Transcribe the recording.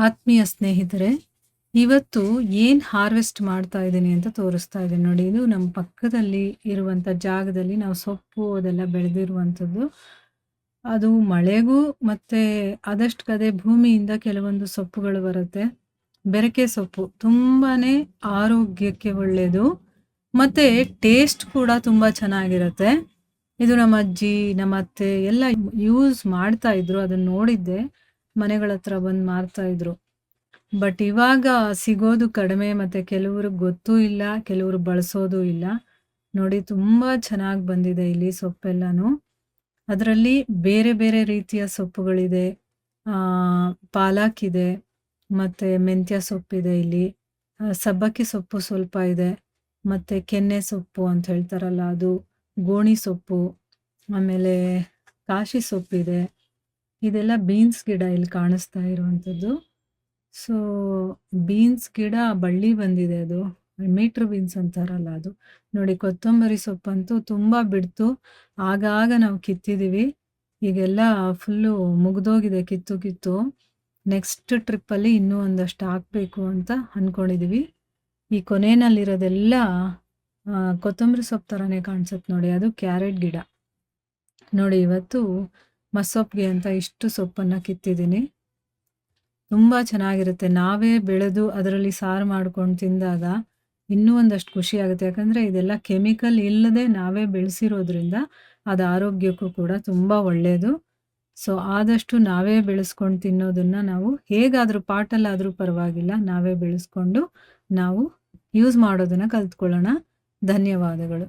ಆತ್ಮೀಯ ಸ್ನೇಹಿತರೆ, ಇವತ್ತು ಏನು ಹಾರ್ವೆಸ್ಟ್ ಮಾಡ್ತಾ ಇದ್ದೀನಿ ಅಂತ ತೋರಿಸ್ತಾ ಇದ್ದೀನಿ ನೋಡಿ. ಇದು ನಮ್ಮ ಪಕ್ಕದಲ್ಲಿ ಇರುವಂಥ ಜಾಗದಲ್ಲಿ ನಾವು ಸೊಪ್ಪು ಅದೆಲ್ಲ ಬೆಳೆದಿರುವಂಥದ್ದು. ಅದು ಮಳೆಗೂ ಮತ್ತೆ ಆದಷ್ಟು ಕದೆ ಭೂಮಿಯಿಂದ ಕೆಲವೊಂದು ಸೊಪ್ಪುಗಳು ಬರುತ್ತೆ. ಬೆರಕೆ ಸೊಪ್ಪು ತುಂಬಾನೇ ಆರೋಗ್ಯಕ್ಕೆ ಒಳ್ಳೆಯದು. ಮತ್ತೆ ಟೇಸ್ಟ್ ಕೂಡ ತುಂಬ ಚೆನ್ನಾಗಿರುತ್ತೆ. ಇದು ನಮ್ಮ ಅಜ್ಜಿ, ನಮ್ಮ ಅತ್ತೆ ಎಲ್ಲ ಯೂಸ್ ಮಾಡ್ತಾ ಇದ್ರು. ಅದನ್ನ ನೋಡಿದ್ದೆ. ಮನೆಗಳ ಹತ್ರ ಬಂದು ಮಾರ್ತಾ ಇದ್ರು. ಬಟ್ ಇವಾಗ ಸಿಗೋದು ಕಡಿಮೆ ಮತ್ತೆ ಕೆಲವ್ರಿಗೆ ಗೊತ್ತೂ ಇಲ್ಲ, ಕೆಲವರು ಬಳಸೋದು ಇಲ್ಲ. ನೋಡಿ ತುಂಬಾ ಚೆನ್ನಾಗಿ ಬಂದಿದೆ ಇಲ್ಲಿ ಸೊಪ್ಪೆಲ್ಲಾನು. ಅದರಲ್ಲಿ ಬೇರೆ ಬೇರೆ ರೀತಿಯ ಸೊಪ್ಪುಗಳಿದೆ. ಪಾಲಕ್ ಇದೆ, ಮತ್ತೆ ಮೆಂತ್ಯ ಸೊಪ್ಪಿದೆ ಇಲ್ಲಿ. ಸಬ್ಬಕ್ಕಿ ಸೊಪ್ಪು ಸ್ವಲ್ಪ ಇದೆ, ಮತ್ತೆ ಕೆನ್ನೆ ಸೊಪ್ಪು ಅಂತ ಹೇಳ್ತಾರಲ್ಲ ಅದು, ಗೋಣಿ ಸೊಪ್ಪು, ಆಮೇಲೆ ಕಾಶಿ ಸೊಪ್ಪಿದೆ. ಇದೆಲ್ಲ ಬೀನ್ಸ್ ಗಿಡ ಇಲ್ಲಿ ಕಾಣಿಸ್ತಾ ಇರುವಂಥದ್ದು. ಸೊ ಬೀನ್ಸ್ ಗಿಡ ಬಳ್ಳಿ ಬಂದಿದೆ ಅದು. ಮೀಟ್ರ್ ಬೀನ್ಸ್ ಅಂತಾರಲ್ಲ ಅದು. ನೋಡಿ ಕೊತ್ತಂಬರಿ ಸೊಪ್ಪಂತೂ ತುಂಬ ಬಿಡ್ತು. ಆಗಾಗ ನಾವು ಕಿತ್ತಿದ್ದೀವಿ. ಈಗೆಲ್ಲ ಫುಲ್ಲು ಮುಗ್ದೋಗಿದೆ ಕಿತ್ತು ಕಿತ್ತು. ನೆಕ್ಸ್ಟ್ ಟ್ರಿಪ್ಪಲ್ಲಿ ಇನ್ನೂ ಒಂದಷ್ಟು ಹಾಕಬೇಕು ಅಂತ ಅಂದ್ಕೊಂಡಿದ್ದೀವಿ. ಈ ಕೊನೆಯಲ್ಲಿರೋದೆಲ್ಲ ಕೊತ್ತಂಬರಿ ಸೊಪ್ಪು ಥರನೇ ಕಾಣಿಸುತ್ತೆ ನೋಡಿ. ಅದು ಕ್ಯಾರೆಟ್ ಗಿಡ. ನೋಡಿ ಇವತ್ತು ಮಸ್ಸೊಪ್ಪಿಗೆ ಅಂತ ಇಷ್ಟು ಸೊಪ್ಪನ್ನು ಕಿತ್ತಿದ್ದೀನಿ. ತುಂಬ ಚೆನ್ನಾಗಿರುತ್ತೆ. ನಾವೇ ಬೆಳೆದು ಅದರಲ್ಲಿ ಸಾರು ಮಾಡ್ಕೊಂಡು ತಿಂದಾಗ ಇನ್ನೂ ಒಂದಷ್ಟು ಖುಷಿ ಆಗುತ್ತೆ. ಯಾಕಂದರೆ ಇದೆಲ್ಲ ಕೆಮಿಕಲ್ ಇಲ್ಲದೆ ನಾವೇ ಬೆಳೆಸಿರೋದ್ರಿಂದ ಅದು ಆರೋಗ್ಯಕ್ಕೂ ಕೂಡ ತುಂಬ ಒಳ್ಳೆಯದು. ಸೊ ಆದಷ್ಟು ನಾವೇ ಬೆಳೆಸ್ಕೊಂಡು ತಿನ್ನೋದನ್ನು ನಾವು ಹೇಗಾದರೂ ಪಾಟಲ್ಲಾದರೂ ಪರವಾಗಿಲ್ಲ ನಾವೇ ಬೆಳೆಸ್ಕೊಂಡು ನಾವು ಯೂಸ್ ಮಾಡೋದನ್ನು ಕಲ್ತ್ಕೊಳ್ಳೋಣ. ಧನ್ಯವಾದಗಳು.